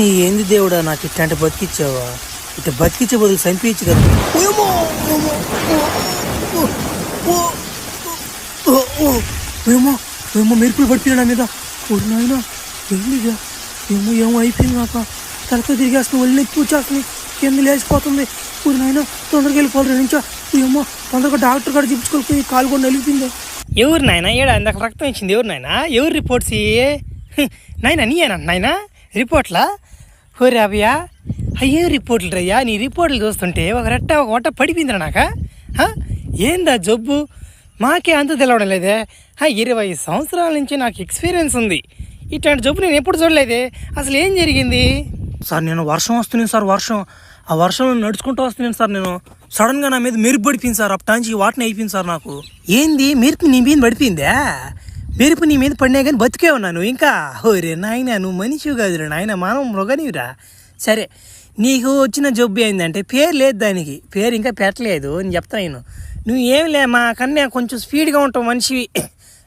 ఏంది దేవుడా నాకు ఇట్లాంటి బతికిచ్చావా? ఇట్లా బతికిచ్చే బదులు చంపించు కదా. ఓయమ్మో! ఓయమ్మో! ఓ! ఓ! ఓ! ఓ! ఓయమ్మో! ఓయమ్మో! మెరుపులు పడిపోయినా మీద. ఓరి నాయనా ఏందిగా? ఏమో ఏమో అయిపోయింది నాకు. తలతో తిరిగేస్తుంది, ఒళ్ళు నొప్పి వచ్చేస్తుంది, కింద లేచిపోతుంది. ఊరి నాయన తొందరగా వెళ్ళిపోవాలి నుంచో. ఏమో తొందరగా డాక్టర్ కాడ చూపించుకోకపోయి కాలు కూడా నలిపింది. ఎవరు నాయన ఏడా ఇందాక రక్తం ఇచ్చింది? ఎవరు నాయన? ఎవరు రిపోర్ట్స్ నాయన? నీయేనా నాయన రిపోర్ట్లా? హోరే అభయ్యా, అయ్యే రిపోర్ట్లు రయ్యా. నీ రిపోర్ట్లు చూస్తుంటే ఒక రెట్ట ఒక వట్ట పడిపోయిందిరా నాక. ఏందా జబ్బు? మాకే అంత తెలవడం లేదే. 20 సంవత్సరాల నుంచి నాకు ఎక్స్పీరియన్స్ ఉంది. ఇట్లాంటి జబ్బు నేను ఎప్పుడు చూడలేదే. అసలు ఏం జరిగింది సార్? నేను వర్షం వస్తున్నాను సార్, ఆ వర్షంలో నడుచుకుంటూ వస్తున్నాను సార్. నేను సడన్గా నా మీద మెరుపు పడిపోయింది సార్. అప్పటాంచి వాటిని అయిపోయింది సార్ నాకు. ఏంది మెరుపు నీ మీద పడిపోయిందా? మెరుపు నీ మీద పడినా కానీ బతికే ఉన్నాను ఇంకా. ఓరే నాయన, నువ్వు మనిషివి కాదురా నాయన, మనం మృగనివిరా. సరే, నీకు వచ్చిన జబ్బు ఏంటంటే పేరు లేదు, దానికి పేరు ఇంకా పెట్టలేదు అని చెప్తాను. నువ్వు ఏం లే, మా కన్నా కొంచెం స్పీడ్గా ఉంటావు మనిషివి.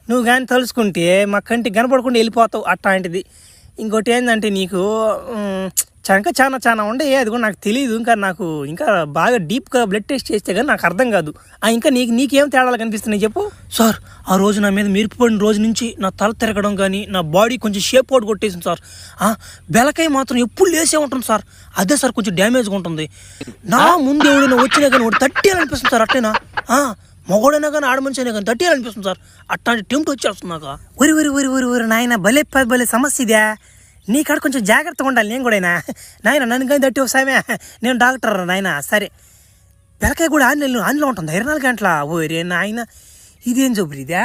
నువ్వు కానీ తలుచుకుంటే మా కంటికి కనపడకుండా వెళ్ళిపోతావు అట్లాంటిది. ఇంకోటి ఏంటంటే నీకు ఇంకా చాలా ఉండే, అది కూడా నాకు తెలియదు. ఇంకా నాకు ఇంకా బాగా డీప్గా బ్లడ్ టెస్ట్ చేస్తే కానీ నాకు అర్థం కాదు. ఇంకా నీకేం తేడాలు కనిపిస్తున్నాయి చెప్పు. సార్, ఆ రోజు నా మీద మెరుపు పడిన రోజు నుంచి నా తల తిరగడం కానీ, నా బాడీ కొంచెం షేప్ అవుట్ కొట్టేసింది సార్. బెలకాయ మాత్రం ఎప్పుడు లేసే ఉంటుంది సార్. అదే సార్ కొంచెం డ్యామేజ్గా ఉంటుంది. నా ముందు ఎవడైనా వచ్చినా కానీ వాడు తట్టేయాలనిపిస్తుంది సార్. అట్టేనా? మగోడైనా కానీ ఆడమనిషి అయినా కానీ తట్టేయాలనిపిస్తుంది సార్. అట్లాంటి టెంప్ట్ వచ్చేస్తుంది నాకు. ఒరి నాయన, భలే సమస్య ఇదే. నీ కాడ కొంచెం జాగ్రత్తగా ఉండాలి. నేను కూడా నాయన నన్ను కానీ తట్టి ఒకసారి నేను డాక్టర్ నాయన. సరే, పిల్లకాయ కూడా ఆన్లో ఉంటుంది 24 గంటల. ఓరే నాయన, ఇదేం జబ్బు ఇదే?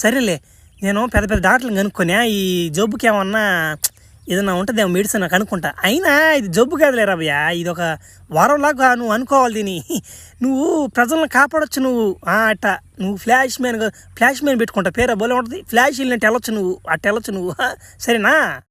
సరేలే, నేను పెద్ద డాక్టర్లు కనుక్కొని ఈ జబ్బుకి ఏదన్నా ఉంటుందేమో మెడిసిన్ నాకు అనుకుంటా. అయినా ఇది జబ్బు కాదులే రాబయ్యా, ఇది ఒక వరంలాగా నువ్వు అనుకోవాలి దీన్ని. నువ్వు ప్రజలను కాపాడొచ్చు నువ్వు. అట్ట నువ్వు ఫ్లాష్ మ్యాన్ పెట్టుకుంటా, పేరు బోలే ఉంటుంది. ఫ్లాష్ వెళ్ళినట్టు వెళ్ళొచ్చు నువ్వు, అట్ట వెళ్ళొచ్చు నువ్వు. సరేనా?